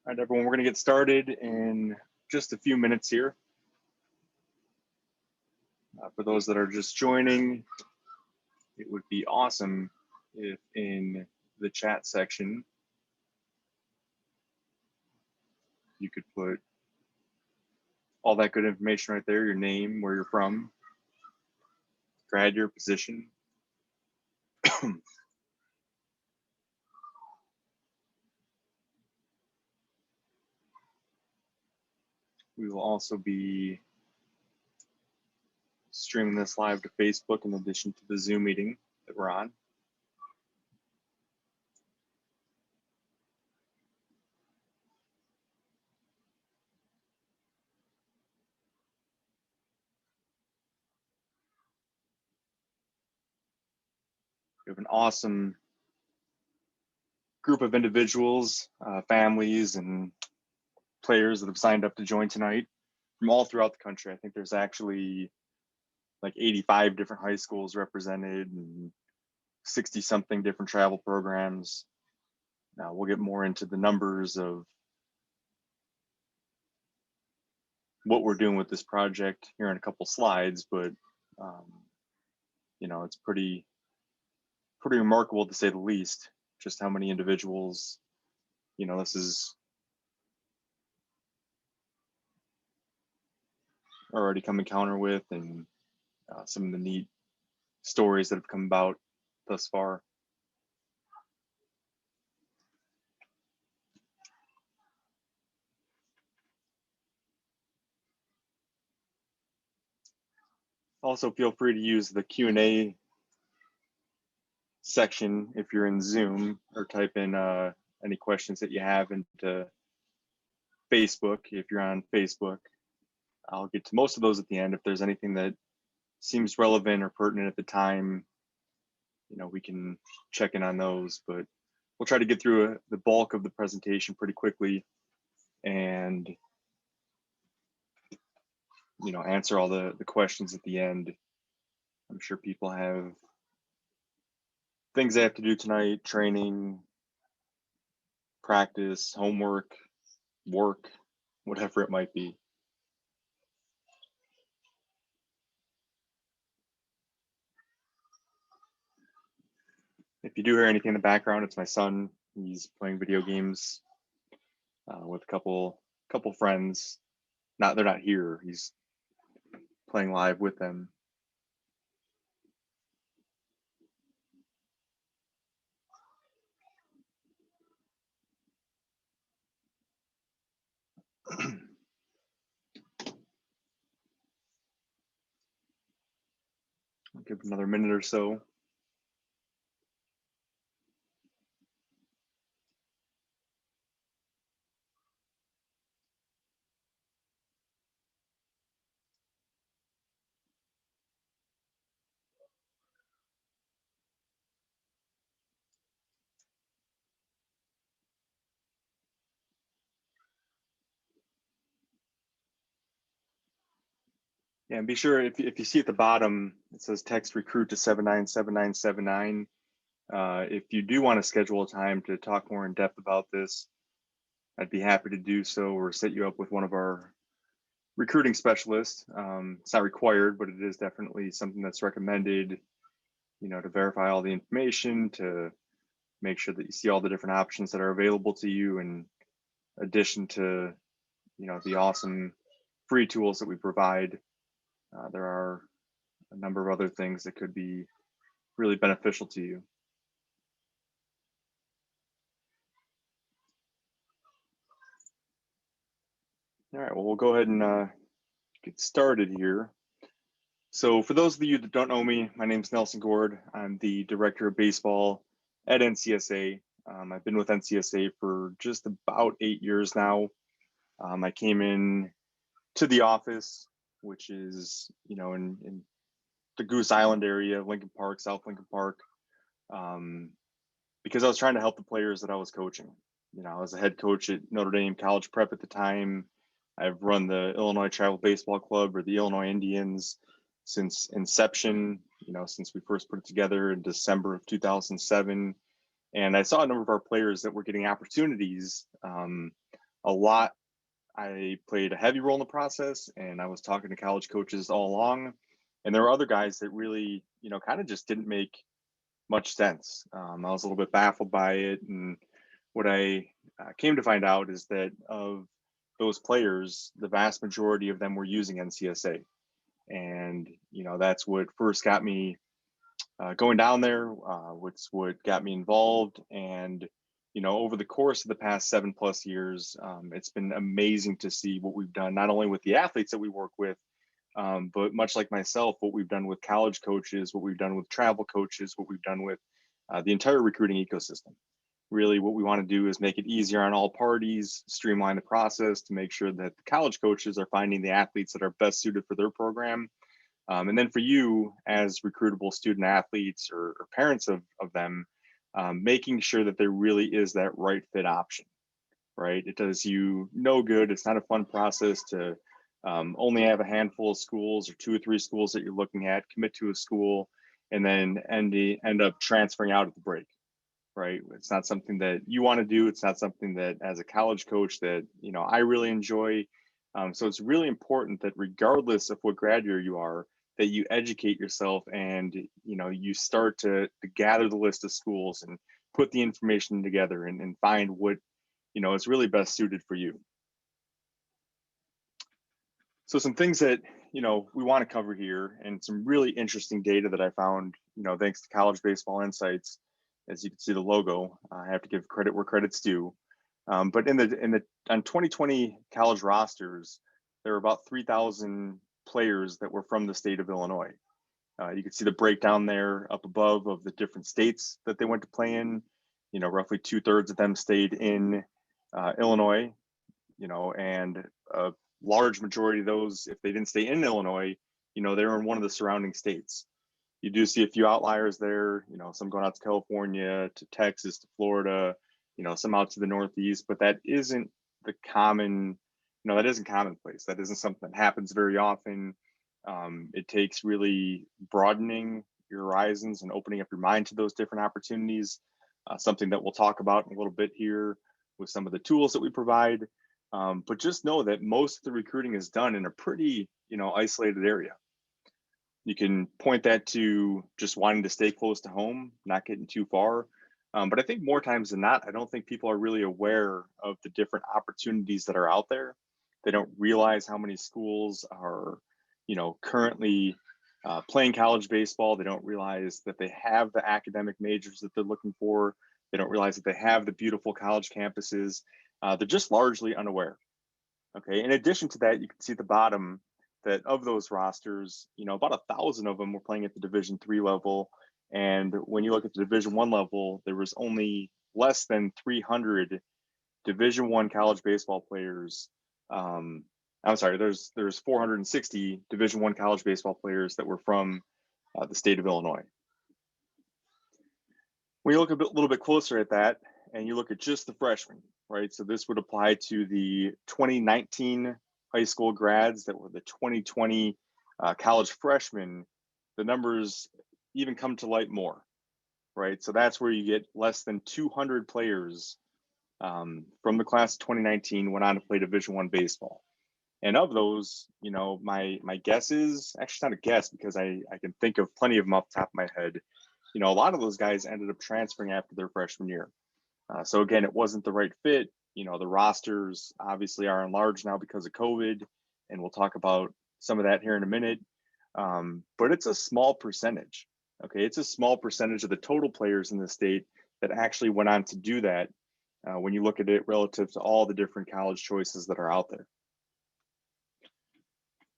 All right, everyone, we're going to get started in just a few minutes here. For those that are just joining, it would be awesome if in the chat section you could put all that good information right there, your name, where you're from, grad year, position. We will also be streaming this live to Facebook in addition to the Zoom meeting that we're on. We have an awesome group of individuals, families, and players that have signed up to join tonight from all throughout the country. I think there's actually like 85 different high schools represented and 60 something different travel programs. Now we'll get more into the numbers of what we're doing with this project here in a couple slides, but you know, it's pretty remarkable to say the least, just how many individuals, you know, this is already come encounter with, and some of the neat stories that have come about thus far. Also, feel free to use the Q&A section if you're in Zoom, or type in any questions that you have into Facebook. If you're on Facebook, I'll get to most of those at the end. If there's anything that seems relevant or pertinent at the time, you know, we can check in on those, but we'll try to get through the bulk of the presentation pretty quickly and, you know, answer all the questions at the end. I'm sure people have things they have to do tonight, training, practice, homework, work, whatever it might be. If you do hear anything in the background, it's my son. He's playing video games with a couple friends. They're not here. He's playing live with them. I'll give it another minute or so. Yeah, and be sure if you see at the bottom, it says text recruit to 797979. If you do want to schedule a time to talk more in depth about this, I'd be happy to do so, or set you up with one of our recruiting specialists. It's not required, but it is definitely something that's recommended, you know, to verify all the information, to make sure that you see all the different options that are available to you, in addition to, you know, the awesome free tools that we provide. There are a number of other things that could be really beneficial to you. All right, well, we'll go ahead and get started here. So for those of you that don't know me, my name is Nelson Gord. I'm the director of baseball at NCSA. I've been with NCSA for just about 8 years now. I came in to the office, which is, you know, in the Goose Island area, Lincoln Park, South Lincoln Park, because I was trying to help the players that I was coaching. You know, I was a head coach at Notre Dame College Prep at the time. I've run the Illinois Travel Baseball Club, or the Illinois Indians, since inception, you know, since we first put it together in December of 2007. And I saw a number of our players that were getting opportunities a lot. I played a heavy role in the process, and I was talking to college coaches all along. And there were other guys that really, kind of just didn't make much sense. I was a little bit baffled by it. And what I came to find out is that of those players, the vast majority of them were using NCSA. And, that's what first got me going down there, what's what got me involved. And, over the course of the past 7+ years, it's been amazing to see what we've done, not only with the athletes that we work with, but much like myself, what we've done with college coaches, what we've done with travel coaches, what we've done with the entire recruiting ecosystem. Really, what we want to do is make it easier on all parties, streamline the process to make sure that the college coaches are finding the athletes that are best suited for their program. And then for you as recruitable student athletes or parents of them, making sure that there really is that right fit option, right? It does you no good. It's not a fun process to only have a handful of schools or 2 or 3 schools that you're looking at, commit to a school, and then end up transferring out at the break, right? It's not something that you want to do. It's not something that as a college coach that, I really enjoy. So it's really important that regardless of what grad year you are, that you educate yourself and, you start to gather the list of schools and put the information together and find what, is really best suited for you. So some things that, we want to cover here and some really interesting data that I found, thanks to College Baseball Insights. As you can see the logo, I have to give credit where credit's due. But on 2020 college rosters, there were about 3,000 players that were from the state of Illinois. You can see the breakdown there up above of the different states that they went to play in. Roughly 2/3 of them stayed in Illinois, and a large majority of those, if they didn't stay in Illinois, they were in one of the surrounding states. You do see a few outliers there, some going out to California, to Texas, to Florida, some out to the Northeast, but that isn't the common, that isn't commonplace. That isn't something that happens very often. It takes really broadening your horizons and opening up your mind to those different opportunities, something that we'll talk about in a little bit here with some of the tools that we provide. But just know that most of the recruiting is done in a pretty, isolated area. You can point that to just wanting to stay close to home, not getting too far. But I think more times than not, I don't think people are really aware of the different opportunities that are out there. They don't realize how many schools are, currently playing college baseball. They don't realize that they have the academic majors that they're looking for. They don't realize that they have the beautiful college campuses. They're just largely unaware. Okay. In addition to that, you can see at the bottom that of those rosters, about 1,000 of them were playing at the Division III level. And when you look at the Division I level, there was only less than 300 Division I college baseball players. I'm sorry, there's 460 Division I college baseball players that were from the state of Illinois. When you look a little bit closer at that, and you look at just the freshmen, right? So this would apply to the 2019 high school grads that were the 2020 college freshmen. The numbers even come to light more, right? So that's where you get less than 200 players from the class of 2019 went on to play Division I baseball. And of those, my guess is actually it's not a guess because I can think of plenty of them off the top of my head. A lot of those guys ended up transferring after their freshman year. So again, it wasn't the right fit. The rosters obviously are enlarged now because of COVID, and we'll talk about some of that here in a minute. But it's a small percentage. Okay, it's a small percentage of the total players in the state that actually went on to do that when you look at it relative to all the different college choices that are out there.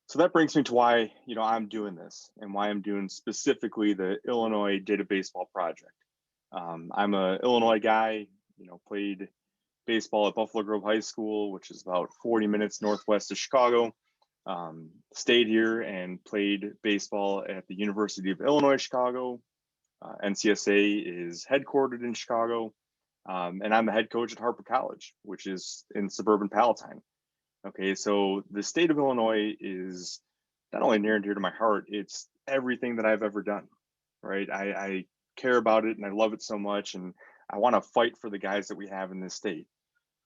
So that brings me to why I'm doing this and why I'm doing specifically the Illinois DataBASEBALL project. I'm an Illinois guy. Played baseball at Buffalo Grove High School, which is about 40 minutes northwest of Chicago. Stayed here and played baseball at the University of Illinois, Chicago. NCSA is headquartered in Chicago. And I'm the head coach at Harper College, which is in suburban Palatine. Okay, so the state of Illinois is not only near and dear to my heart, it's everything that I've ever done, right? I care about it and I love it so much. And I want to fight for the guys that we have in this state.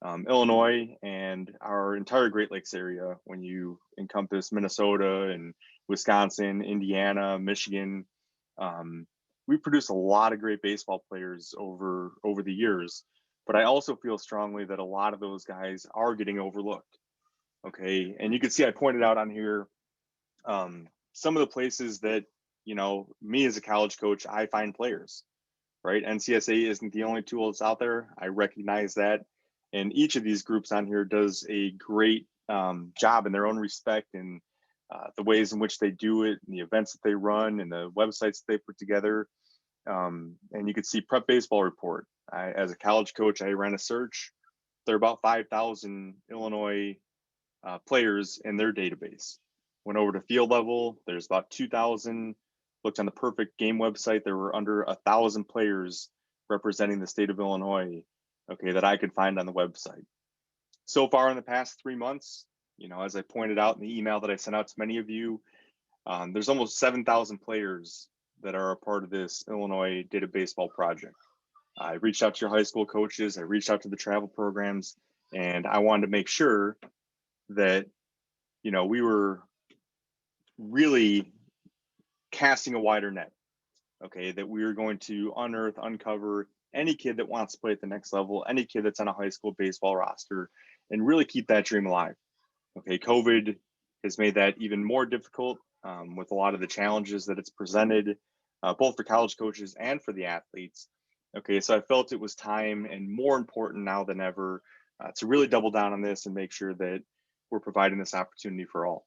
Illinois and our entire Great Lakes area, when you encompass Minnesota and Wisconsin, Indiana, Michigan, we produce a lot of great baseball players over the years. But I also feel strongly that a lot of those guys are getting overlooked. Okay, and you can see I pointed out on here some of the places that, you know, me as a college coach, I find players, right? NCSA isn't the only tool that's out there. I recognize that. And each of these groups on here does a great job in their own respect, and the ways in which they do it, and the events that they run, and the websites that they put together. And you could see Prep Baseball Report. As a college coach, I ran a search. There are about 5,000 Illinois players in their database. Went over to field level, there's about 2,000. Looked on the Perfect Game website, there were under 1,000 players representing the state of Illinois, okay, that I could find on the website. So far in the past 3 months, you know, as I pointed out in the email that I sent out to many of you, there's almost 7,000 players that are a part of this Illinois Data Baseball project. I reached out to your high school coaches, I reached out to the travel programs, and I wanted to make sure that, you know, we were really casting a wider net, okay, that we were going to uncover any kid that wants to play at the next level, any kid that's on a high school baseball roster, and really keep that dream alive. Okay, COVID has made that even more difficult with a lot of the challenges that it's presented, both for college coaches and for the athletes. Okay, so I felt it was time, and more important now than ever, to really double down on this and make sure that we're providing this opportunity for all.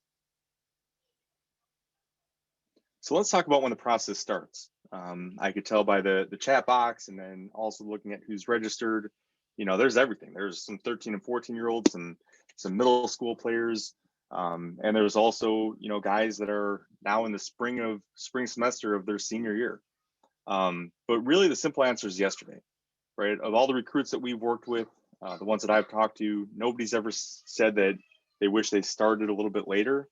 So let's talk about when the process starts. I could tell by the chat box, and then also looking at who's registered, you know, there's everything. There's some 13 and 14-year-olds and some middle school players. And there's also, you know, guys that are now in the spring semester of their senior year. But really the simple answer is yesterday, right? Of all the recruits that we've worked with, the ones that I've talked to, nobody's ever said that they wish they started a little bit later,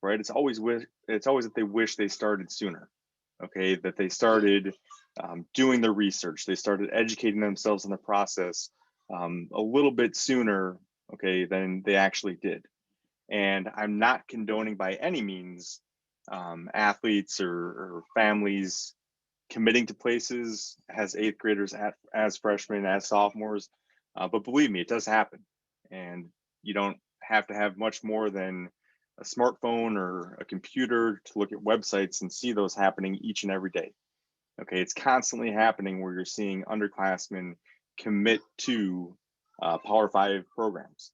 right? It's always that they wish they started sooner, okay? That they started doing their research, they started educating themselves in the process a little bit sooner, okay, than they actually did. And I'm not condoning by any means athletes or families committing to places as eighth graders, as freshmen, as sophomores, but believe me, it does happen. And you don't have to have much more than a smartphone or a computer to look at websites and see those happening each and every day. Okay, it's constantly happening where you're seeing underclassmen commit to Power 5 programs.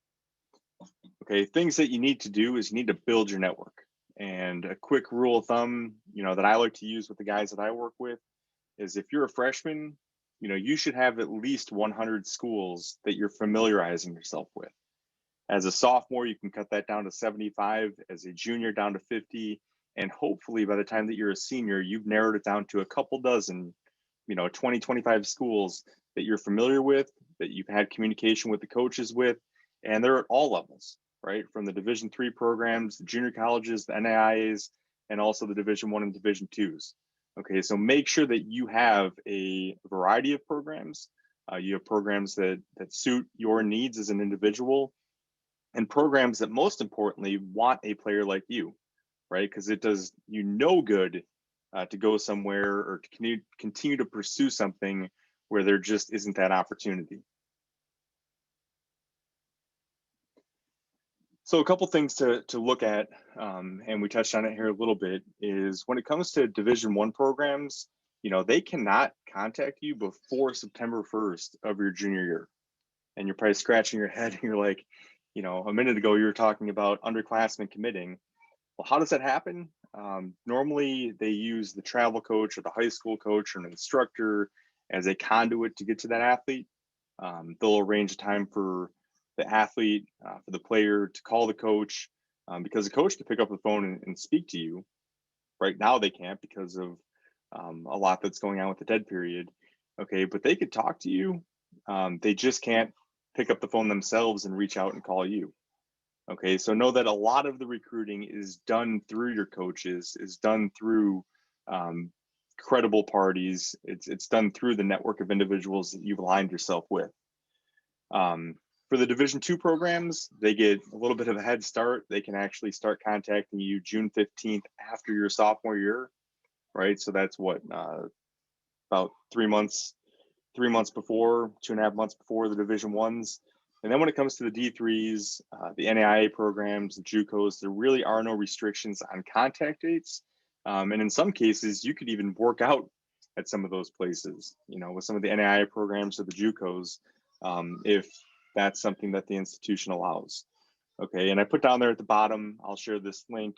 Okay, things that you need to do is you need to build your network. And a quick rule of thumb, you know, that I like to use with the guys that I work with is if you're a freshman, you know, you should have at least 100 schools that you're familiarizing yourself with. As a sophomore, you can cut that down to 75, as a junior down to 50, and hopefully by the time that you're a senior, you've narrowed it down to a couple dozen, you know, 20, 25 schools that you're familiar with, that you've had communication with the coaches with, and they're at all levels, right? From the Division III programs, the junior colleges, the NAIAs, and also the Division I and Division IIs. Okay, so make sure that you have a variety of programs. You have programs that suit your needs as an individual, and programs that most importantly want a player like you, right? Because it does you no good to go somewhere or to continue to pursue something where there just isn't that opportunity. So a couple things to look at, and we touched on it here a little bit, is when it comes to Division I programs, you know, they cannot contact you before September 1st of your junior year. And you're probably scratching your head and you're like, you know, a minute ago you were talking about underclassmen committing. Well, how does that happen? Normally they use the travel coach or the high school coach or an instructor as a conduit to get to that athlete. They'll arrange a time for the athlete, for the player to call the coach, because the coach can pick up the phone and speak to you. Right now they can't because of a lot that's going on with the dead period. Okay, but they could talk to you. They just can't pick up the phone themselves and reach out and call you. Okay, so know that a lot of the recruiting is done through your coaches, is done through credible parties. It's done through the network of individuals that you've aligned yourself with. For the Division II programs, they get a little bit of a head start. They can actually start contacting you June 15th after your sophomore year, right? So that's what, about 3 months before, 2.5 months before the Division Is. And then when it comes to the D3s, the NAIA programs, the JUCOs, there really are no restrictions on contact dates. And in some cases, you could even work out at some of those places, with some of the NAIA programs or the JUCOs, if that's something that the institution allows. Okay, and I put down there at the bottom, I'll share this link.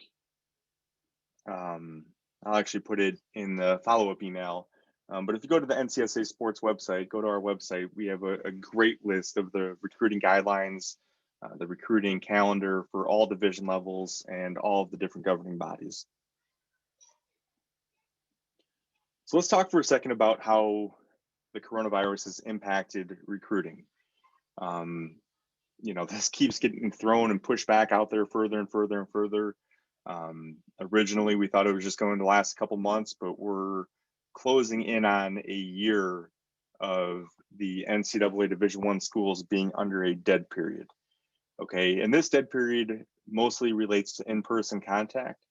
I'll actually put it in the follow-up email. But if you go to the NCSA Sports website, go to our website, we have a great list of the recruiting guidelines, the recruiting calendar for all division levels and all of the different governing bodies. So let's talk for a second about how the coronavirus has impacted recruiting. This keeps getting thrown and pushed back out there further and further and further. Originally, we thought it was just going to last a couple months, but we're closing in on a year of the NCAA Division I schools being under a dead period. Okay, and this dead period mostly relates to in-person contact.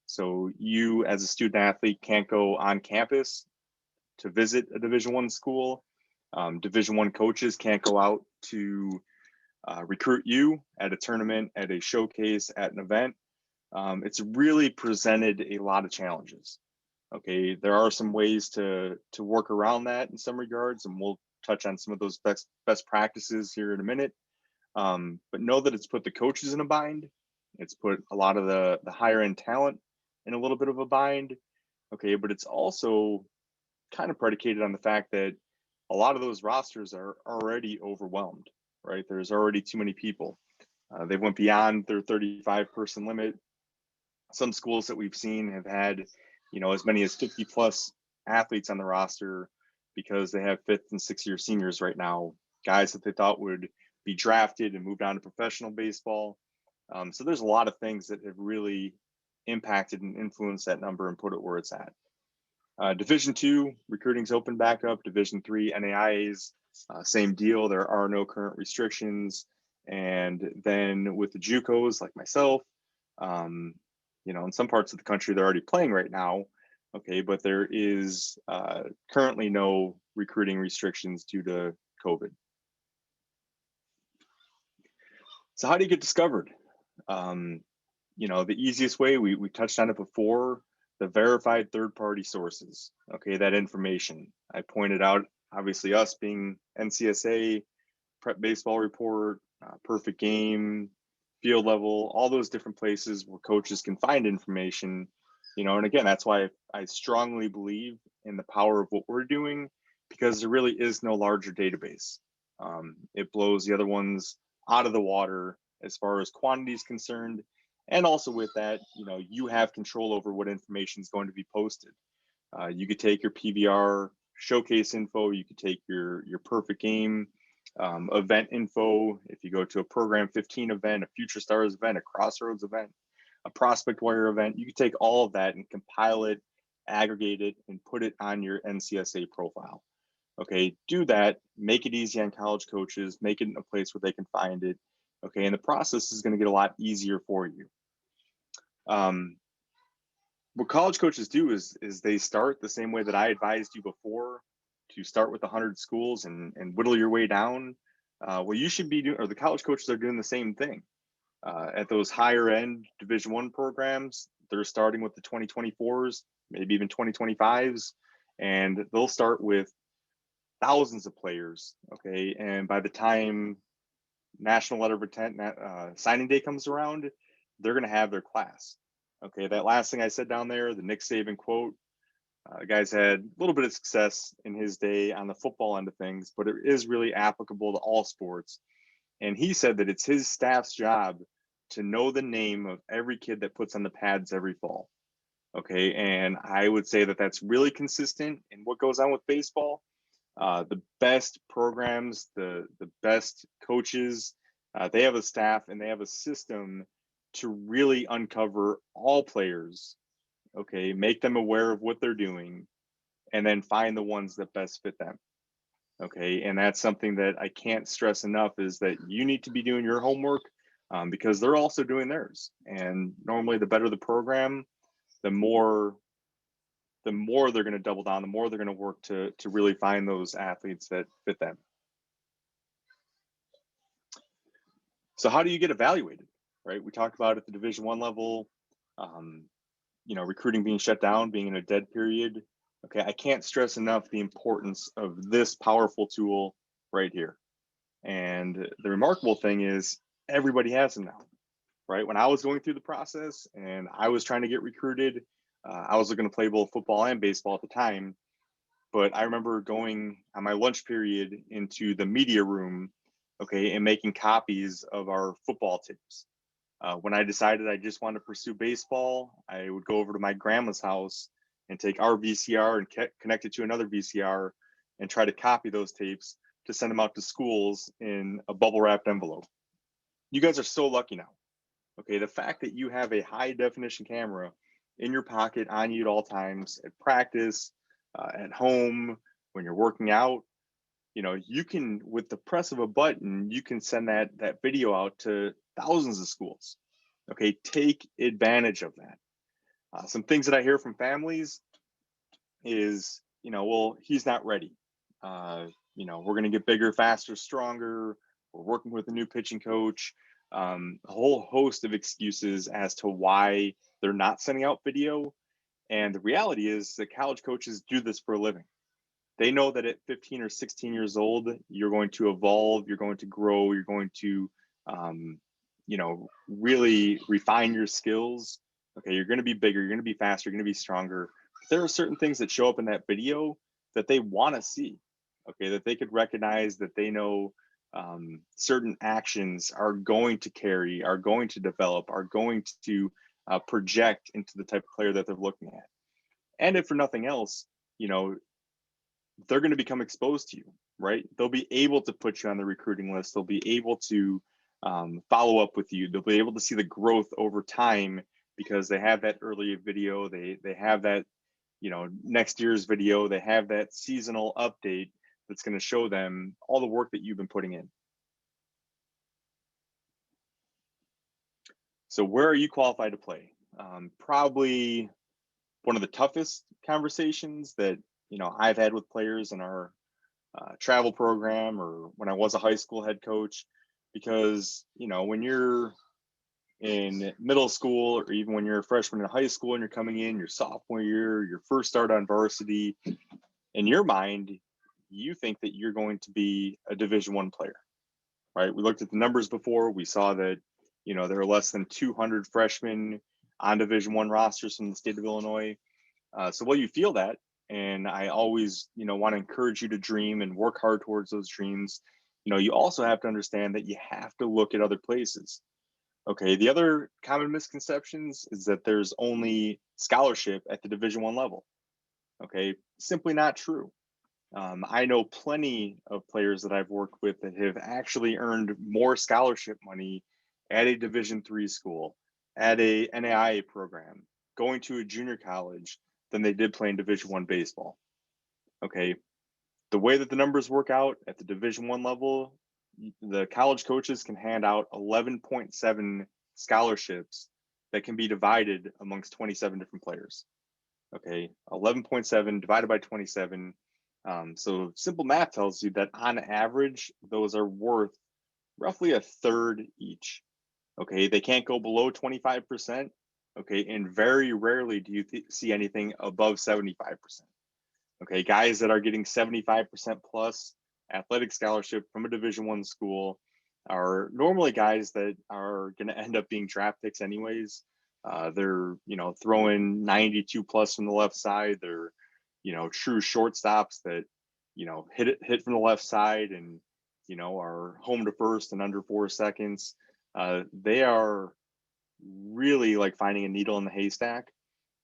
So you as a student athlete can't go on campus to visit a Division I school. Division I coaches can't go out to recruit you at a tournament, at a showcase, at an event. It's really presented a lot of challenges. Okay, there are some ways to work around that in some regards, and we'll touch on some of those best practices here in a minute. But know that it's put the coaches in a bind. It's put a lot of the higher end talent in a little bit of a bind. Okay, but it's also kind of predicated on the fact that a lot of those rosters are already overwhelmed, right? There's already too many people. They went beyond their 35-person limit. Some schools that we've seen have had, as many as 50 plus athletes on the roster because they have 5th and 6th year seniors right now, guys that they thought would be drafted and moved on to professional baseball. So there's a lot of things that have really impacted and influenced that number and put it where it's at. Division II, recruiting's open back up. Division III, NAIAs, same deal. There are no current restrictions. And then with the JUCOs, like myself, in some parts of the country, they're already playing right now. Okay, but there is currently no recruiting restrictions due to COVID. So how do you get discovered? The easiest way, we touched on it before, the verified third-party sources. Okay, that information. I pointed out, obviously, us being NCSA, Prep Baseball Report, Perfect Game, Field Level, all those different places where coaches can find information. And again, that's why I strongly believe in the power of what we're doing, because there really is no larger database. It blows the other ones out of the water as far as quantity is concerned. And also with that, you have control over what information is going to be posted. You could take your PBR showcase info, you could take your Perfect Game event info. If you go to a Program 15 event, a Future Stars event, a Crossroads event, a Prospect Wire event, you could take all of that and compile it, aggregate it, and put it on your NCSA profile. Okay, do that, make it easy on college coaches, make it in a place where they can find it. Okay, and the process is going to get a lot easier for you. What college coaches do is they start the same way that I advised you before, to start with 100 schools and whittle your way down. What you should be doing, or the college coaches are doing the same thing. At those higher end Division I programs, they're starting with the 2024s, maybe even 2025s, and they'll start with thousands of players. Okay, and by the time national letter of intent signing day comes around, they're going to have their class. Okay, that last thing I said down there, the Nick Saban quote, the guy's had a little bit of success in his day on the football end of things, but it is really applicable to all sports. And he said that it's his staff's job to know the name of every kid that puts on the pads every fall. Okay, and I would say that that's really consistent in what goes on with baseball. The best programs, the best coaches, they have a staff and they have a system to really uncover all players. Okay, make them aware of what they're doing, and then find the ones that best fit them. Okay, and that's something that I can't stress enough, is that you need to be doing your homework, because they're also doing theirs. And normally, the better the program, the more they're going to double down, the more they're going to work to really find those athletes that fit them. So how do you get evaluated? Right, we talked about at the Division I level, um, recruiting being shut down, being in a dead period. Okay, I can't stress enough the importance of this powerful tool right here. And the remarkable thing is, everybody has them now. Right, when I was going through the process and I was trying to get recruited, I was looking to play both football and baseball at the time. But I remember going on my lunch period into the media room, okay, and making copies of our football tapes. When I decided I just wanted to pursue baseball, I would go over to my grandma's house and take our VCR and connect it to another VCR and try to copy those tapes to send them out to schools in a bubble wrapped envelope. You guys are so lucky now. Okay, the fact that you have a high definition camera in your pocket on you at all times, at practice, at home, when you're working out, you can, with the press of a button, you can send that video out to thousands of schools. Okay, take advantage of that. Some things that I hear from families is, well, he's not ready. We're going to get bigger, faster, stronger. We're working with a new pitching coach. A whole host of excuses as to why they're not sending out video. And the reality is that college coaches do this for a living. They know that at 15 or 16 years old, you're going to evolve, you're going to grow, you're going to, really refine your skills. Okay, you're going to be bigger, you're going to be faster, you're going to be stronger. There are certain things that show up in that video that they want to see. Okay, that they could recognize, that they know certain actions are going to carry, are going to develop, are going to project into the type of player that they're looking at. And if for nothing else, they're going to become exposed to you, right? They'll be able to put you on the recruiting list. They'll be able to follow up with you. They'll be able to see the growth over time because they have that early video. They have that, next year's video. They have that seasonal update that's going to show them all the work that you've been putting in. So where are you qualified to play? Probably one of the toughest conversations that I've had with players in our travel program, or when I was a high school head coach, because when you're in middle school, or even when you're a freshman in high school and you're coming in your sophomore year, your first start on varsity, in your mind, you think that you're going to be a Division I player, right? We looked at the numbers before. We saw that there are less than 200 freshmen on Division I rosters from the state of Illinois. So while you feel that, and I always, want to encourage you to dream and work hard towards those dreams, you also have to understand that you have to look at other places. Okay, the other common misconceptions is that there's only scholarship at the Division I level. Okay, simply not true. I know plenty of players that I've worked with that have actually earned more scholarship money at a Division III school, at a NAIA program, going to a junior college, than they did playing Division I baseball. Okay, the way that the numbers work out at the Division I level, the college coaches can hand out 11.7 scholarships that can be divided amongst 27 different players. Okay, 11.7 divided by 27. So simple math tells you that on average, those are worth roughly a third each. Okay, they can't go below 25%. Okay, and very rarely do you see anything above 75%. Okay, guys that are getting 75% plus athletic scholarship from a Division I school are normally guys that are going to end up being draft picks anyways. They're throwing 92 plus from the left side. They're true shortstops that hit from the left side and are home to first in under 4 seconds. They are really like finding a needle in the haystack.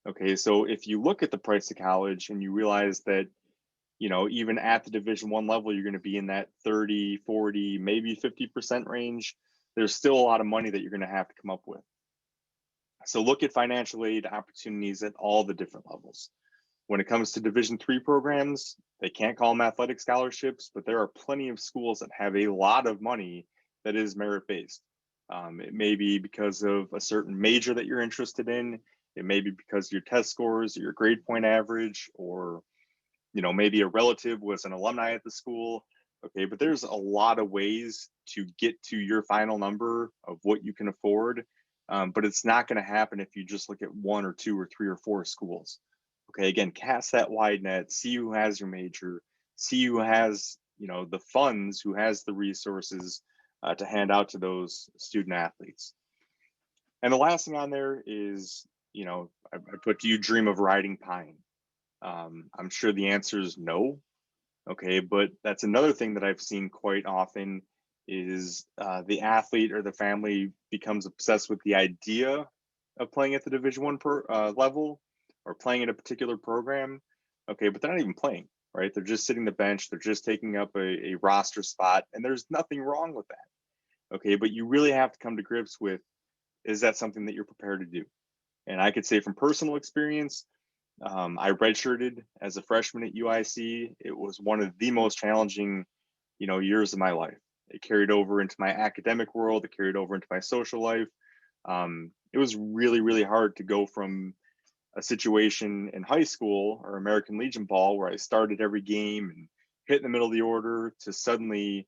Okay, so if you look at the price of college and you realize that even at the Division I level, you're going to be in that 30, 40, maybe 50% range, there's still a lot of money that you're going to have to come up with. So look at financial aid opportunities at all the different levels. When it comes to Division III programs, they can't call them athletic scholarships, but there are plenty of schools that have a lot of money that is merit-based. It may be because of a certain major that you're interested in. It may be because of your test scores, or your grade point average, or maybe a relative was an alumni at the school. Okay, but there's a lot of ways to get to your final number of what you can afford. But it's not going to happen if you just look at one or two or three or four schools. Okay, again, cast that wide net, see who has your major, see who has, the funds, who has the resources to hand out to those student athletes. And the last thing on there is, I put, do you dream of riding pine? I'm sure the answer is no. Okay, but that's another thing that I've seen quite often is the athlete or the family becomes obsessed with the idea of playing at the Division I level or playing in a particular program. Okay, but they're not even playing, right? They're just sitting the bench. They're just taking up a roster spot, and there's nothing wrong with that. Okay, but you really have to come to grips with, is that something that you're prepared to do? And I could say from personal experience, I redshirted as a freshman at UIC. It was one of the most challenging, years of my life. It carried over into my academic world. It carried over into my social life. It was really, really hard to go from a situation in high school or American Legion ball where I started every game and hit in the middle of the order to suddenly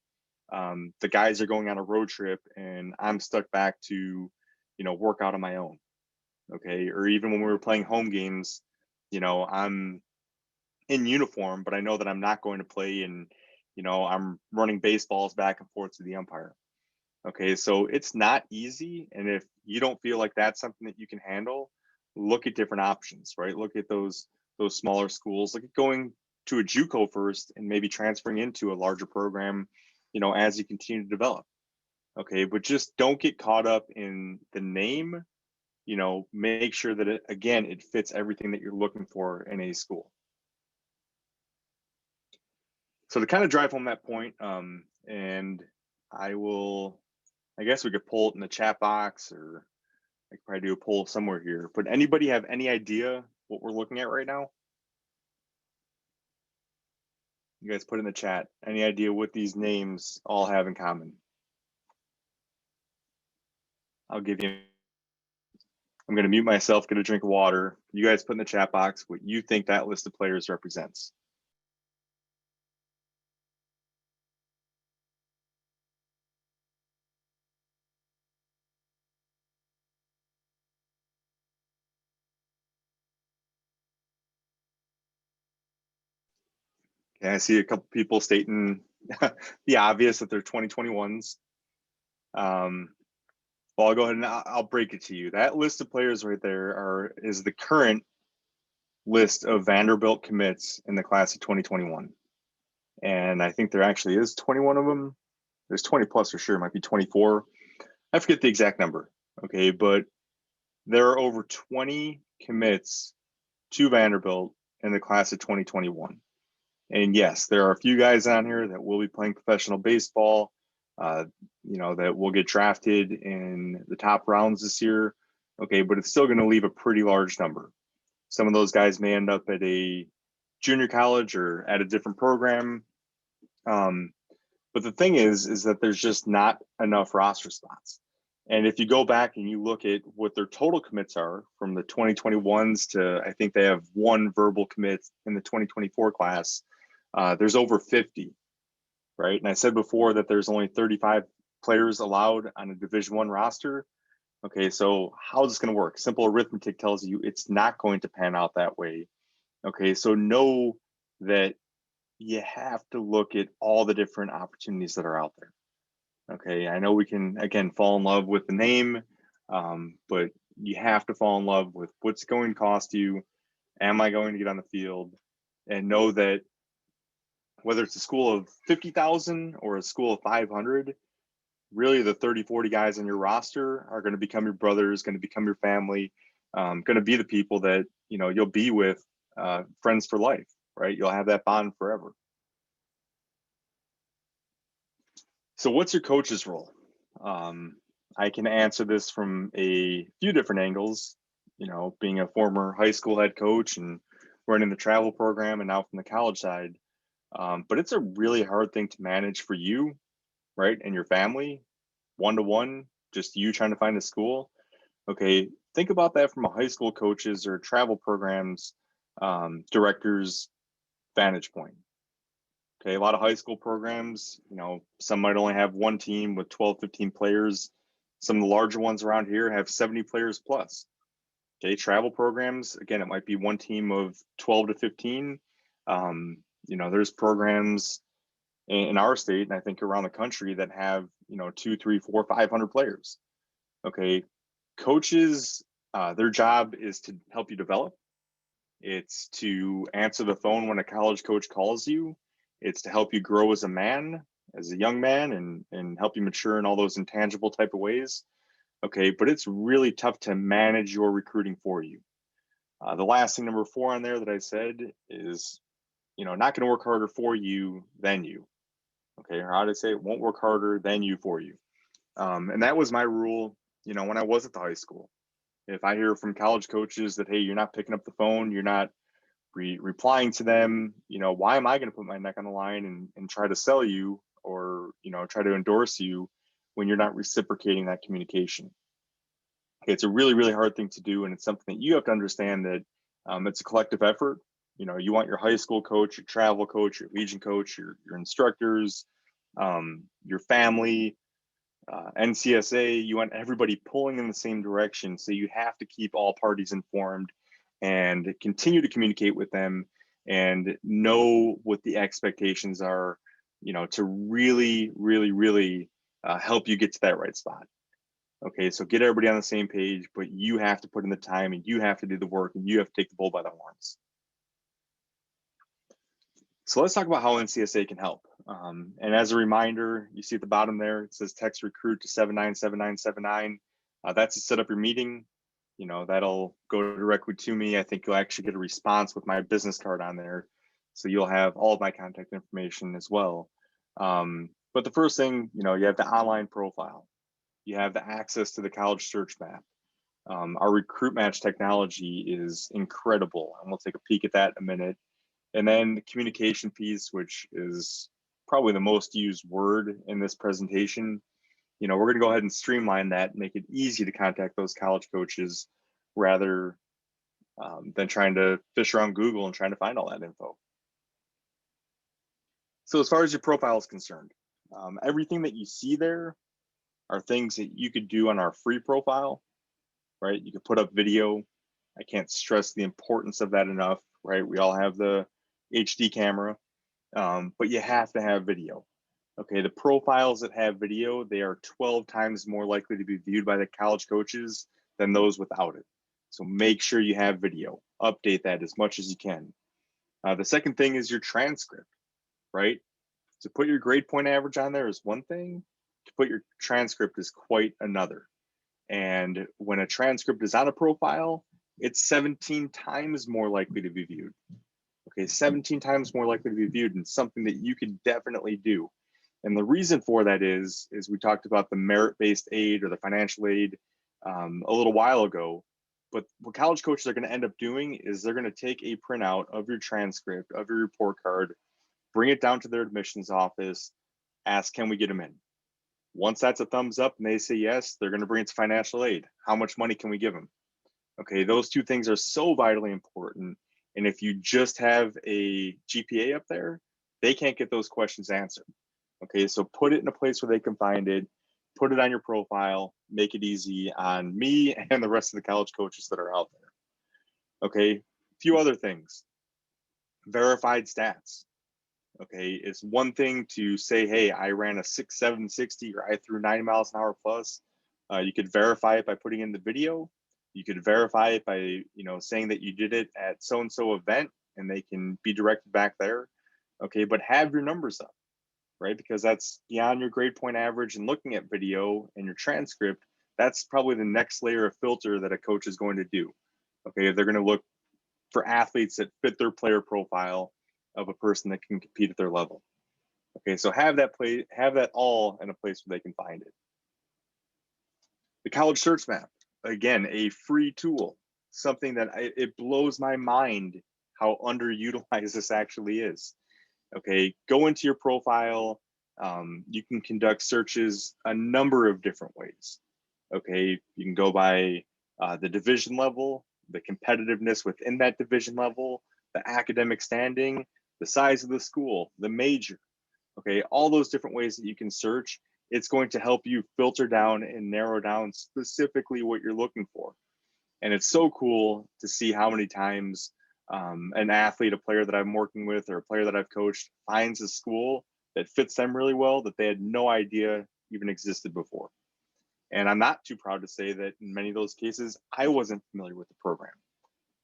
the guys are going on a road trip and I'm stuck back to, work out on my own. Okay. Or even when we were playing home games, I'm in uniform, but I know that I'm not going to play and, I'm running baseballs back and forth to the umpire. Okay. So it's not easy. And if you don't feel like that's something that you can handle, look at different options, right? Look at those smaller schools, look at going to a JUCO first and maybe transferring into a larger program, as you continue to develop. Okay. But just don't get caught up in the name, make sure that it fits everything that you're looking for in a school. So to kind of drive home that point, and I guess we could pull it in the chat box, or I could probably do a poll somewhere here, but anybody have any idea what we're looking at right now? You guys put in the chat, any idea what these names all have in common? I'm going to mute myself, get a drink of water. You guys put in the chat box what you think that list of players represents. Okay, I see a couple people stating the obvious that they're 2021s. Well, I'll go ahead and I'll break it to you. That list of players right there is the current list of Vanderbilt commits in the class of 2021. And I think there actually is 21 of them. There's 20 plus for sure, it might be 24. I forget the exact number, okay? But there are over 20 commits to Vanderbilt in the class of 2021. And yes, there are a few guys on here that will be playing professional baseball, that will get drafted in the top rounds this year. Okay, but it's still going to leave a pretty large number. Some of those guys may end up at a junior college or at a different program. But the thing is that there's just not enough roster spots. And if you go back and you look at what their total commits are from the 2021s to, I think they have one verbal commit in the 2024 class, there's over 50, right? And I said before that there's only 35 players allowed on a Division I roster. Okay, so how is this going to work? Simple arithmetic tells you it's not going to pan out that way. Okay, so know that you have to look at all the different opportunities that are out there. Okay, I know we can, again, fall in love with the name, but you have to fall in love with what's going to cost you. Am I going to get on the field? And know that whether it's a school of 50,000 or a school of 500, really the 30, 40 guys on your roster are going to become your brothers, going to become your family, going to be the people that, you'll be with, friends for life, right? You'll have that bond forever. So what's your coach's role? I can answer this from a few different angles, being a former high school head coach and running the travel program and now from the college side. But it's a really hard thing to manage for you, right? And your family, one-to-one, just you trying to find a school. Okay, think about that from a high school coaches or travel programs directors vantage point. Okay, a lot of high school programs, some might only have one team with 12, 15 players. Some of the larger ones around here have 70 players plus. Okay, travel programs, again, it might be one team of 12 to 15. There's programs in our state, and I think around the country, that have, 2, 3, 4, 500 players. Okay, coaches, their job is to help you develop. It's to answer the phone when a college coach calls you. It's to help you grow as a man, as a young man, and help you mature in all those intangible type of ways. Okay, but it's really tough to manage your recruiting for you. The last thing, number 4 on there that I said is, not going to work harder for you than you. Okay, or how did I say it? Won't work harder than you for you. And that was my rule, when I was at the high school. If I hear from college coaches that, hey, you're not picking up the phone, you're not replying to them, why am I going to put my neck on the line and try to sell you or, try to endorse you when you're not reciprocating that communication? Okay, it's a really, really hard thing to do. And it's something that you have to understand that it's a collective effort. You want your high school coach, your travel coach, your Legion coach, your instructors, your family, NCSA, you want everybody pulling in the same direction. So you have to keep all parties informed and continue to communicate with them and know what the expectations are, to really, really, really help you get to that right spot. Okay, so get everybody on the same page, but you have to put in the time and you have to do the work and you have to take the bull by the horns. So let's talk about how NCSA can help. And as a reminder, you see at the bottom there, it says text recruit to 797979. That's to set up your meeting. That'll go directly to me. I think you'll actually get a response with my business card on there. So you'll have all of my contact information as well. But the first thing, you have the online profile. You have the access to the college search map. Our recruit match technology is incredible, and we'll take a peek at that in a minute. And then the communication piece, which is probably the most used word in this presentation. We're going to go ahead and streamline that, make it easy to contact those college coaches rather than trying to fish around Google and trying to find all that info. So as far as your profile is concerned, everything that you see there are things that you could do on our free profile, right? You could put up video. I can't stress the importance of that enough, right? We all have the HD camera, but you have to have video. Okay, the profiles that have video, they are 12 times more likely to be viewed by the college coaches than those without it. So make sure you have video. Update that as much as you can. The second thing is your transcript, right? To put your grade point average on there is one thing. To put your transcript is quite another. And when a transcript is on a profile, it's 17 times more likely to be viewed. Okay, 17 times more likely to be viewed, and something that you could definitely do. And the reason for that is we talked about the merit-based aid or the financial aid a little while ago. But what college coaches are going to end up doing is they're going to take a printout of your transcript, of your report card, bring it down to their admissions office, ask, can we get them in? Once that's a thumbs up and they say yes, they're going to bring it to financial aid. How much money can we give them? Okay, those two things are so vitally important. And if you just have a GPA up there, they can't get those questions answered. Okay, so put it in a place where they can find it, put it on your profile, make it easy on me and the rest of the college coaches that are out there. Okay, a few other things. Verified stats. Okay, it's one thing to say, hey, I ran a 6.7 60 or I threw 90 miles an hour plus. You could verify it by putting in the video. You could verify it by, saying that you did it at so-and-so event and they can be directed back there. Okay, but have your numbers up, right? Because that's beyond your grade point average, and looking at video and your transcript, that's probably the next layer of filter that a coach is going to do. Okay, they're going to look for athletes that fit their player profile of a person that can compete at their level. Okay, so have that all in a place where they can find it. The college search map, again, a free tool, something that it blows my mind how underutilized this actually is. Okay, go into your profile. You can conduct searches a number of different ways. Okay, you can go by the division level, the competitiveness within that division level, the academic standing, the size of the school, the major. Okay, all those different ways that you can search. It's going to help you filter down and narrow down specifically what you're looking for. And it's so cool to see how many times an athlete, a player that I'm working with, or a player that I've coached finds a school that fits them really well that they had no idea even existed before. And I'm not too proud to say that in many of those cases, I wasn't familiar with the program.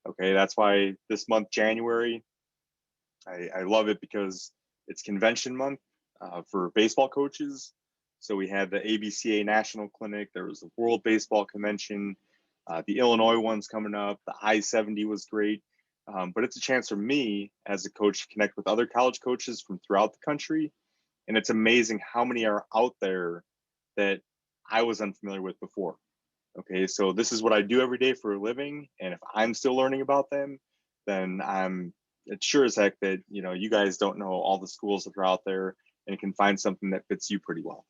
Okay, that's why this month, January, I love it because it's convention month for baseball coaches. So we had the ABCA National Clinic, there was the World Baseball Convention, the Illinois one's coming up, the I-70 was great. But it's a chance for me as a coach to connect with other college coaches from throughout the country. And it's amazing how many are out there that I was unfamiliar with before. Okay, so this is what I do every day for a living. And if I'm still learning about them, then it's sure as heck that, you know, you guys don't know all the schools that are out there and can find something that fits you pretty well.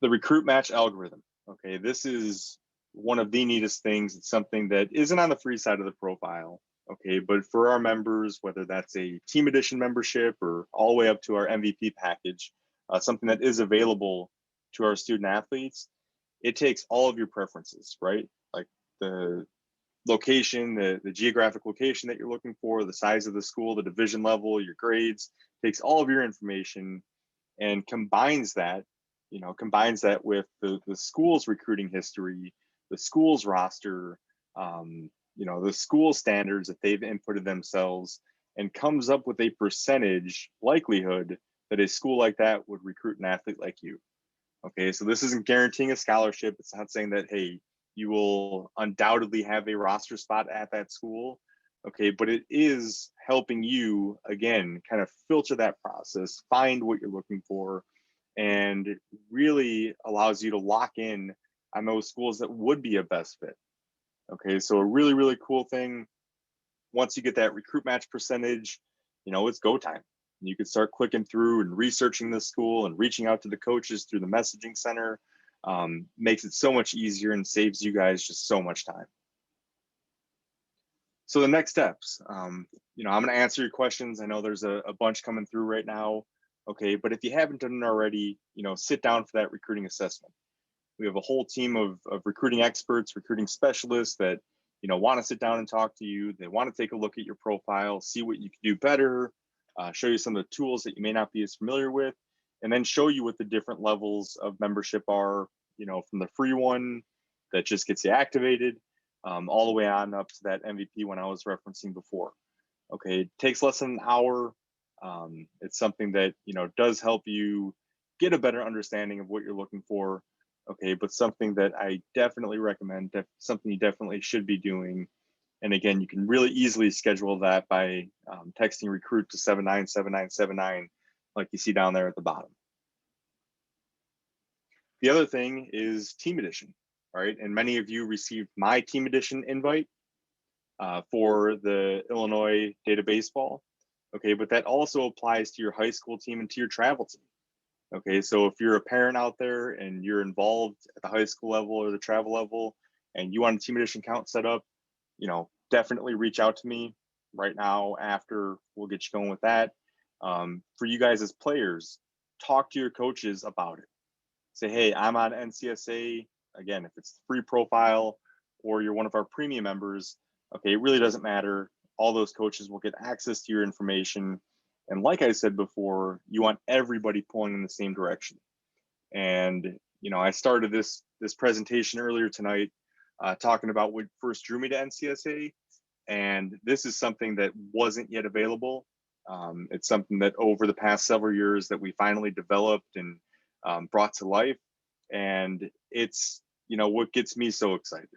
The recruit match algorithm. Okay, this is one of the neatest things. It's something that isn't on the free side of the profile. Okay, but for our members, whether that's a team edition membership or all the way up to our MVP package, something that is available to our student athletes, it takes all of your preferences, right? Like the location, the geographic location that you're looking for, the size of the school, the division level, your grades, takes all of your information and combines that, combines that with the school's recruiting history, the school's roster, the school standards that they've inputted themselves, and comes up with a percentage likelihood that a school like that would recruit an athlete like you. Okay, so this isn't guaranteeing a scholarship. It's not saying that, hey, you will undoubtedly have a roster spot at that school. Okay, but it is helping you, again, kind of filter that process, find what you're looking for, and really allows you to lock in on those schools that would be a best fit. Okay, so a really, really cool thing. Once you get that recruit match percentage, it's go time. You can start clicking through and researching the school and reaching out to the coaches through the messaging center. Makes it so much easier and saves you guys just so much time. So the next steps, I'm going to answer your questions. I know there's a bunch coming through right now. Okay, but if you haven't done it already, sit down for that recruiting assessment. We have a whole team of recruiting experts, recruiting specialists that want to sit down and talk to you. They want to take a look at your profile, see what you can do better, show you some of the tools that you may not be as familiar with, and then show you what the different levels of membership are, from the free one that just gets you activated, all the way on up to that MVP one I was referencing before. Okay, it takes less than an hour. It's something that, does help you get a better understanding of what you're looking for. Okay, but something that I definitely recommend, something you definitely should be doing. And again, you can really easily schedule that by texting recruit to 797979, like you see down there at the bottom. The other thing is team edition, all right? And many of you received my team edition invite for the Illinois DataBASEBALL. Okay, but that also applies to your high school team and to your travel team. Okay, so if you're a parent out there and you're involved at the high school level or the travel level and you want a team edition account set up, definitely reach out to me right now after. We'll get you going with that. For you guys as players, talk to your coaches about it. Say, hey, I'm on NCSA. Again, if it's the free profile or you're one of our premium members, okay, it really doesn't matter. All those coaches will get access to your information. And like I said before, you want everybody pulling in the same direction. And, I started this presentation earlier tonight talking about what first drew me to NCSA. And this is something that wasn't yet available. It's something that over the past several years that we finally developed and brought to life. And it's, what gets me so excited,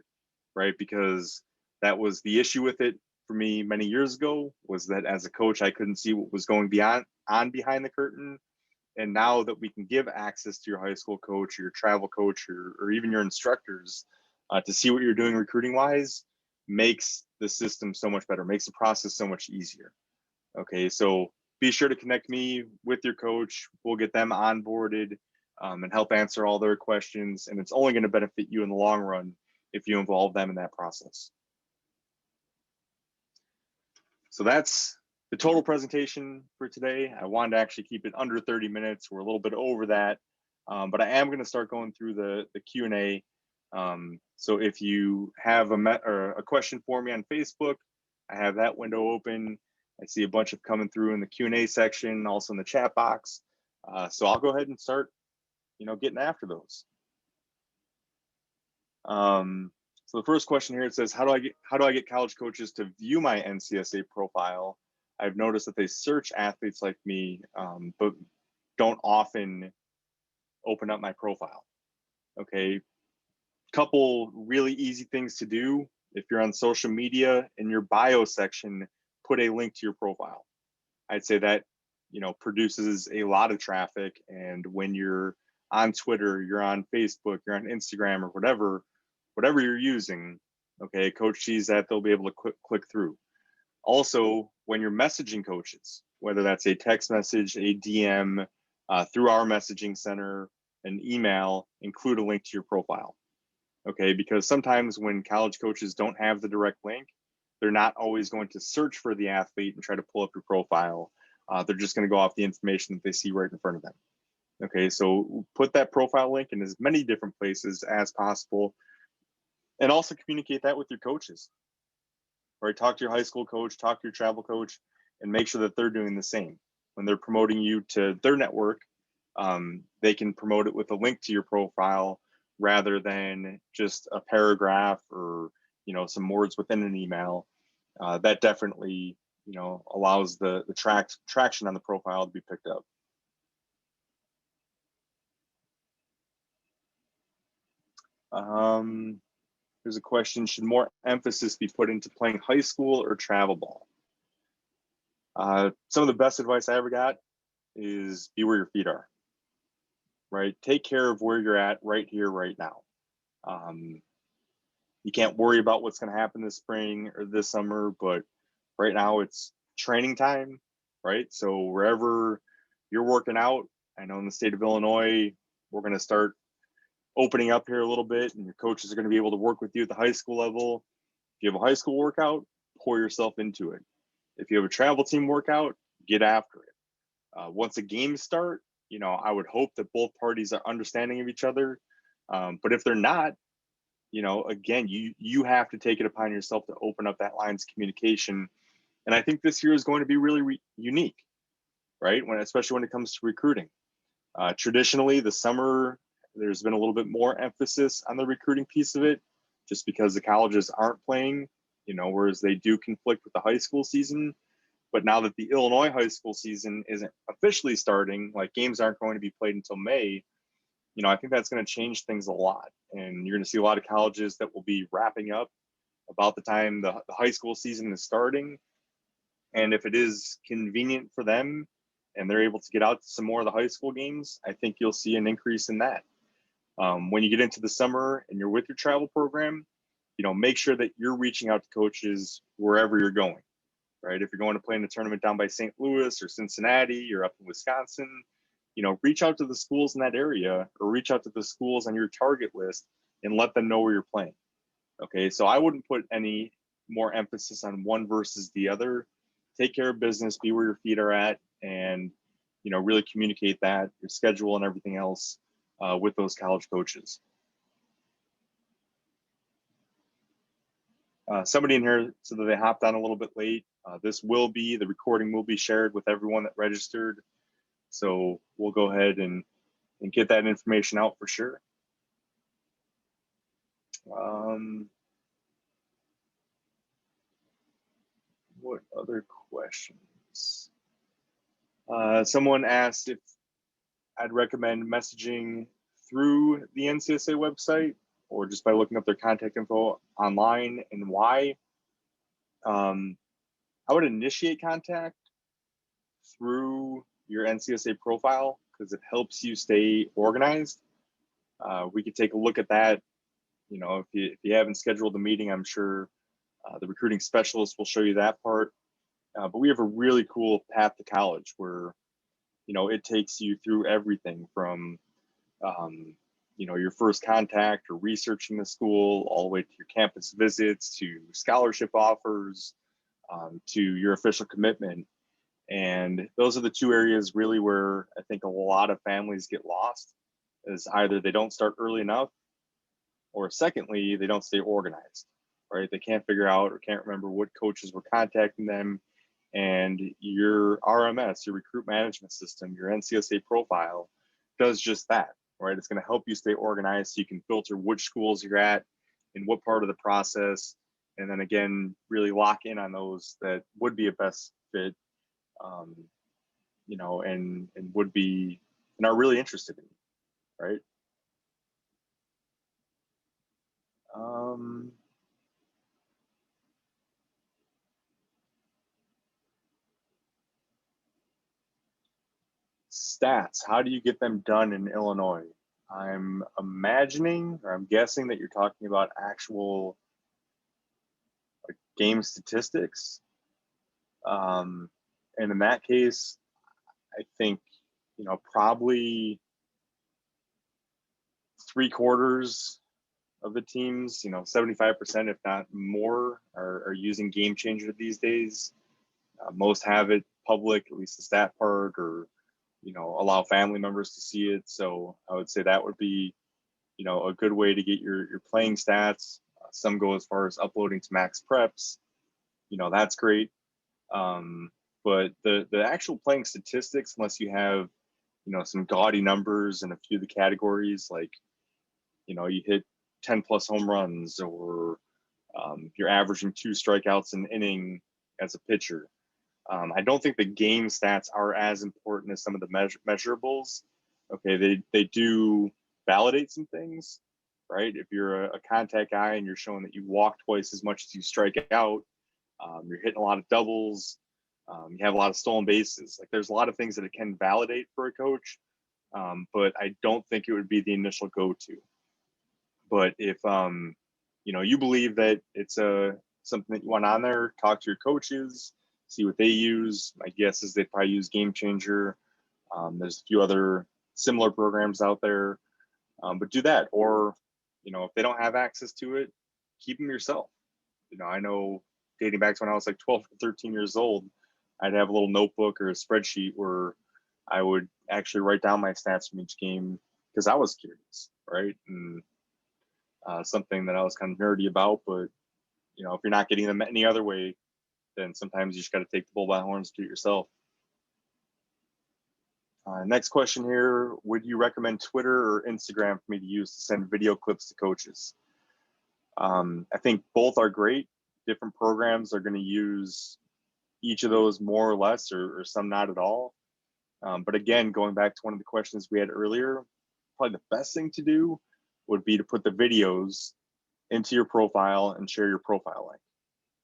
right? Because that was the issue with it for me many years ago, was that as a coach, I couldn't see what was going on behind the curtain. And now that we can give access to your high school coach or your travel coach or even your instructors to see what you're doing recruiting wise, makes the system so much better, makes the process so much easier. Okay, so be sure to connect me with your coach. We'll get them onboarded and help answer all their questions. And it's only going to benefit you in the long run if you involve them in that process. So that's the total presentation for today. I wanted to actually keep it under 30 minutes. We're a little bit over that, but I am going to start going through the Q&A. So if you have a question for me on Facebook, I have that window open. I see a bunch of coming through in the Q&A section, also in the chat box. So I'll go ahead and start, getting after those. So the first question here, it says, how do I get college coaches to view my NCSA profile? I've noticed that they search athletes like me, but don't often open up my profile. Okay, couple really easy things to do. If you're on social media, in your bio section, put a link to your profile. I'd say that, produces a lot of traffic. And when you're on Twitter, you're on Facebook, you're on Instagram, or whatever you're using, okay, coach sees that, they'll be able to click through. Also, when you're messaging coaches, whether that's a text message, a DM, through our messaging center, an email, include a link to your profile. Okay, because sometimes when college coaches don't have the direct link, they're not always going to search for the athlete and try to pull up your profile. They're just going to go off the information that they see right in front of them. Okay, so put that profile link in as many different places as possible, and also communicate that with your coaches. Right, talk to your high school coach, talk to your travel coach, and make sure that they're doing the same. When they're promoting you to their network, they can promote it with a link to your profile rather than just a paragraph or some words within an email. That definitely allows the traction on the profile to be picked up. There's a question: should more emphasis be put into playing high school or travel ball? Some of the best advice I ever got is be where your feet are. Right, take care of where you're at right here, right now. You can't worry about what's going to happen this spring or this summer, but right now it's training time, right? So wherever you're working out, I know in the state of Illinois, we're going to start opening up here a little bit, and your coaches are going to be able to work with you at the high school level. If you have a high school workout, pour yourself into it. If you have a travel team workout, get after it. Once the games start, I would hope that both parties are understanding of each other. But if they're not, again, you have to take it upon yourself to open up that lines of communication. And I think this year is going to be really unique, right? Especially when it comes to recruiting. Traditionally, the summer, there's been a little bit more emphasis on the recruiting piece of it, just because the colleges aren't playing, whereas they do conflict with the high school season. But now that the Illinois high school season isn't officially starting, like games aren't going to be played until May, I think that's going to change things a lot. And you're going to see a lot of colleges that will be wrapping up about the time the high school season is starting. And if it is convenient for them and they're able to get out to some more of the high school games, I think you'll see an increase in that. When you get into the summer and you're with your travel program, make sure that you're reaching out to coaches wherever you're going, right? If you're going to play in a tournament down by St. Louis or Cincinnati or up in Wisconsin, reach out to the schools in that area or reach out to the schools on your target list and let them know where you're playing. Okay, so I wouldn't put any more emphasis on one versus the other. Take care of business, be where your feet are at, and really communicate that, your schedule and everything else with those college coaches. Somebody in here said that they hopped on a little bit late. The recording will be shared with everyone that registered. So we'll go ahead and get that information out for sure. What other questions? Someone asked if I'd recommend messaging through the NCSA website or just by looking up their contact info online, and why. I would initiate contact through your NCSA profile because it helps you stay organized. We could take a look at that. If you haven't scheduled a meeting, I'm sure The recruiting specialist will show you that part. But we have a really cool path to college where, it takes you through everything from, your first contact or researching the school, all the way to your campus visits, to scholarship offers, to your official commitment. And those are the two areas really where I think a lot of families get lost, is either they don't start early enough, or secondly, they don't stay organized, right? They can't figure out or can't remember what coaches were contacting them. And your RMS, your recruit management system, your NCSA profile does just that, right? It's going to help you stay organized so you can filter which schools you're at in what part of the process. And then again, really lock in on those that would be a best fit, and would be and are really interested in, right? Stats, how do you get them done in Illinois? I'm imagining, or I'm guessing, that you're talking about actual game statistics. And in that case, I think, probably 3/4 of the teams, 75%, if not more, are using Game Changer these days. Most have it public, at least the stat part, or allow family members to see it. So I would say that would be, a good way to get your playing stats. Some go as far as uploading to Max Preps. That's great. But the actual playing statistics, unless you have, some gaudy numbers in a few of the categories, like, you hit 10 plus home runs, or you're averaging 2 strikeouts an inning as a pitcher. I don't think the game stats are as important as some of the measurables. Okay, they do validate some things, right? If you're a contact guy and you're showing that you walk twice as much as you strike out, you're hitting a lot of doubles, you have a lot of stolen bases. Like, there's a lot of things that it can validate for a coach, but I don't think it would be the initial go-to. But if you believe that it's something that you want on there, talk to your coaches, see what they use. My guess is they probably use Game Changer. There's a few other similar programs out there, but do that. Or, if they don't have access to it, keep them yourself. I know, dating back to when I was like 12 or 13 years old, I'd have a little notebook or a spreadsheet where I would actually write down my stats from each game, because I was curious, right? And something that I was kind of nerdy about. But if you're not getting them any other way, then sometimes you just got to take the bull by the horns, do it yourself. Next question here: would you recommend Twitter or Instagram for me to use to send video clips to coaches? I think both are great. Different programs are going to use each of those more or less, or some not at all. But again, going back to one of the questions we had earlier, probably the best thing to do would be to put the videos into your profile and share your profile link,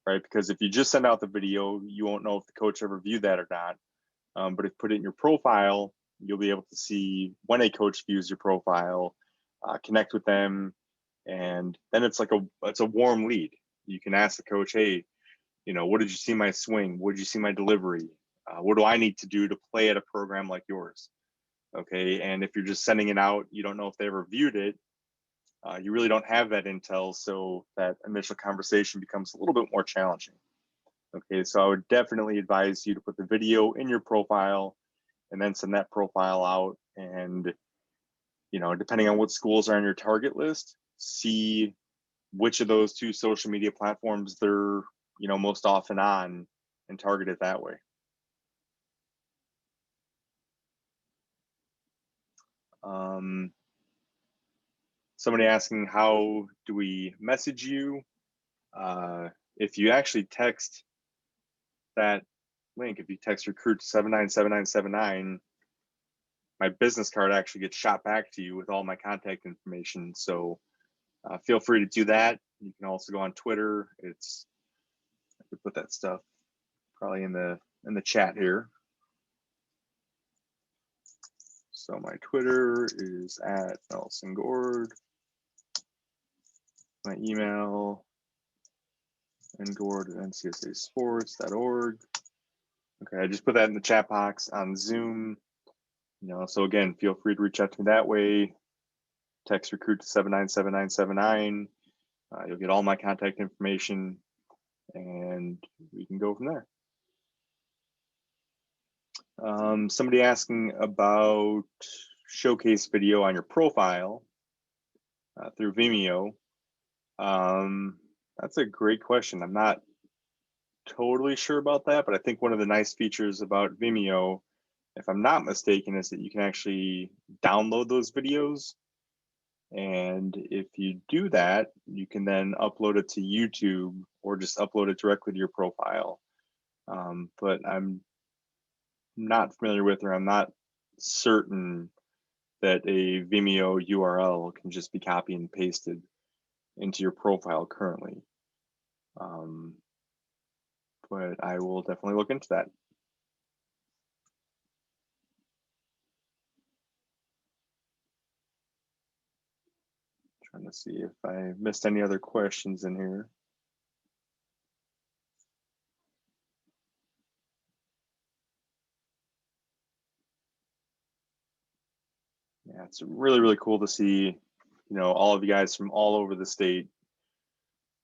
right? Because if you just send out the video, you won't know if the coach ever viewed that or not. But if you put it in your profile, you'll be able to see when a coach views your profile, connect with them, and then it's a warm lead. You can ask the coach, hey, what did you see my swing? What did you see my delivery? What do I need to do to play at a program like yours? Okay, and if you're just sending it out, you don't know if they ever viewed it. You really don't have that intel, so that initial conversation becomes a little bit more challenging. Okay, so I would definitely advise you to put the video in your profile and then send that profile out. And, depending on what schools are on your target list, see which of those 2 social media platforms they're, most often on, and target it that way. Somebody asking, how do we message you? If you actually text that link, if you text recruit to 797979, my business card actually gets shot back to you with all my contact information. So feel free to do that. You can also go on Twitter. I could put that stuff probably in the chat here. So my Twitter is at Nelson Gord. My email ngord@ncsasports.org. Okay, I just put that in the chat box on Zoom. So again, feel free to reach out to me that way. Text recruit to 797979. You'll get all my contact information, and we can go from there. Somebody asking about showcase video on your profile through Vimeo. That's a great question. I'm not totally sure about that, but I think one of the nice features about Vimeo, if I'm not mistaken, is that you can actually download those videos. And if you do that, you can then upload it to YouTube or just upload it directly to your profile. But I'm not familiar with, or I'm not certain that a Vimeo URL can just be copied and pasted into your profile currently. But I will definitely look into that. Trying to see if I missed any other questions in here. Yeah, it's really, really cool to see, all of you guys from all over the state.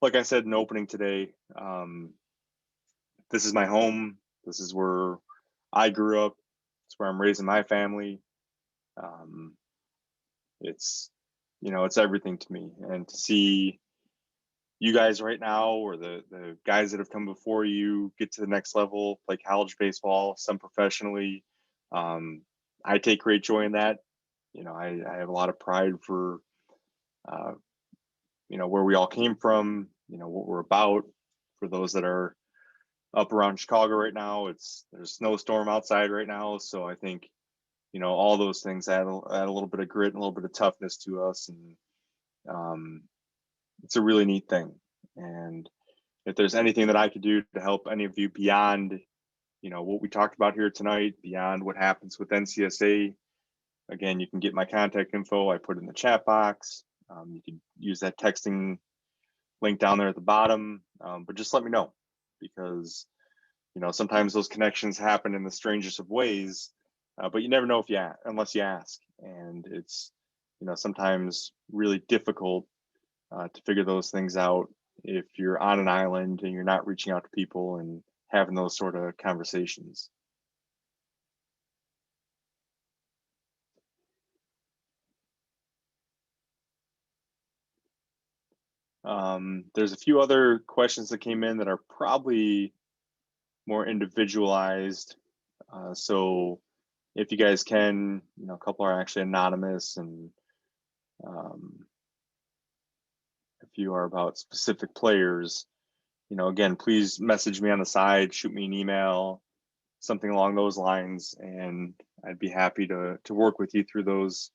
Like I said in opening today, this is my home. This is where I grew up. It's where I'm raising my family. It's, it's everything to me. And to see you guys right now, or the guys that have come before you, get to the next level, play college baseball, some professionally. I take great joy in that. I have a lot of pride for, where we all came from, what we're about. For those that are up around Chicago right now, there's a snowstorm outside right now. So I think, all those things add a little bit of grit and a little bit of toughness to us. And it's a really neat thing. And if there's anything that I could do to help any of you beyond, what we talked about here tonight, beyond what happens with NCSA, again, you can get my contact info. I put it in the chat box. You can use that texting link down there at the bottom, but just let me know, because, sometimes those connections happen in the strangest of ways, but you never know unless you ask. And it's, sometimes really difficult to figure those things out if you're on an island and you're not reaching out to people and having those sort of conversations. There's a few other questions that came in that are probably more individualized. So if you guys can, a couple are actually anonymous, and a few are about specific players. Again, please message me on the side, shoot me an email, something along those lines, and I'd be happy to work with you through those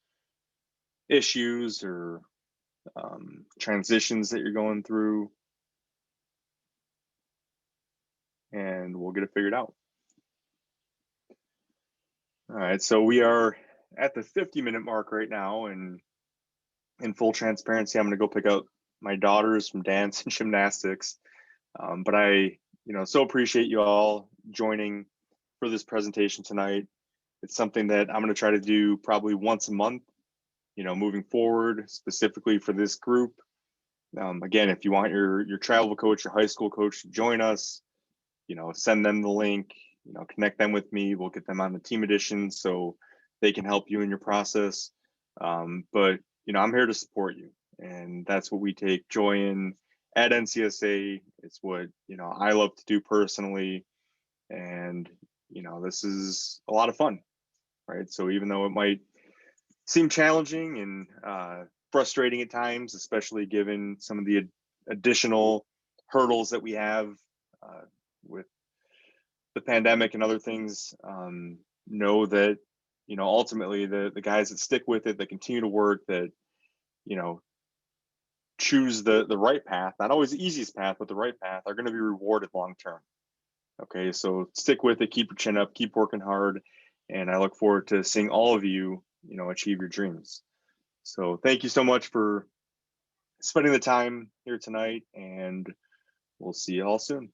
issues or transitions that you're going through, and we'll get it figured out. All right, so we are at the 50-minute mark right now, and in full transparency, I'm going to go pick up my daughters from dance and gymnastics. But I, so appreciate you all joining for this presentation tonight. It's something that I'm going to try to do probably once a month, moving forward, specifically for this group. Again, if you want your travel coach, your high school coach to join us, send them the link, connect them with me. We'll get them on the team edition so they can help you in your process. But, I'm here to support you, and that's what we take joy in at NCSA. It's what, I love to do personally. And, this is a lot of fun, right? So even though it might seem challenging and frustrating at times, especially given some of the additional hurdles that we have with the pandemic and other things, know that, ultimately the guys that stick with it, that continue to work, that, choose the right path, not always the easiest path, but the right path, are going to be rewarded long term. Okay, so stick with it, keep your chin up, keep working hard, and I look forward to seeing all of you, achieve your dreams. So thank you so much for spending the time here tonight, and We'll see you all soon.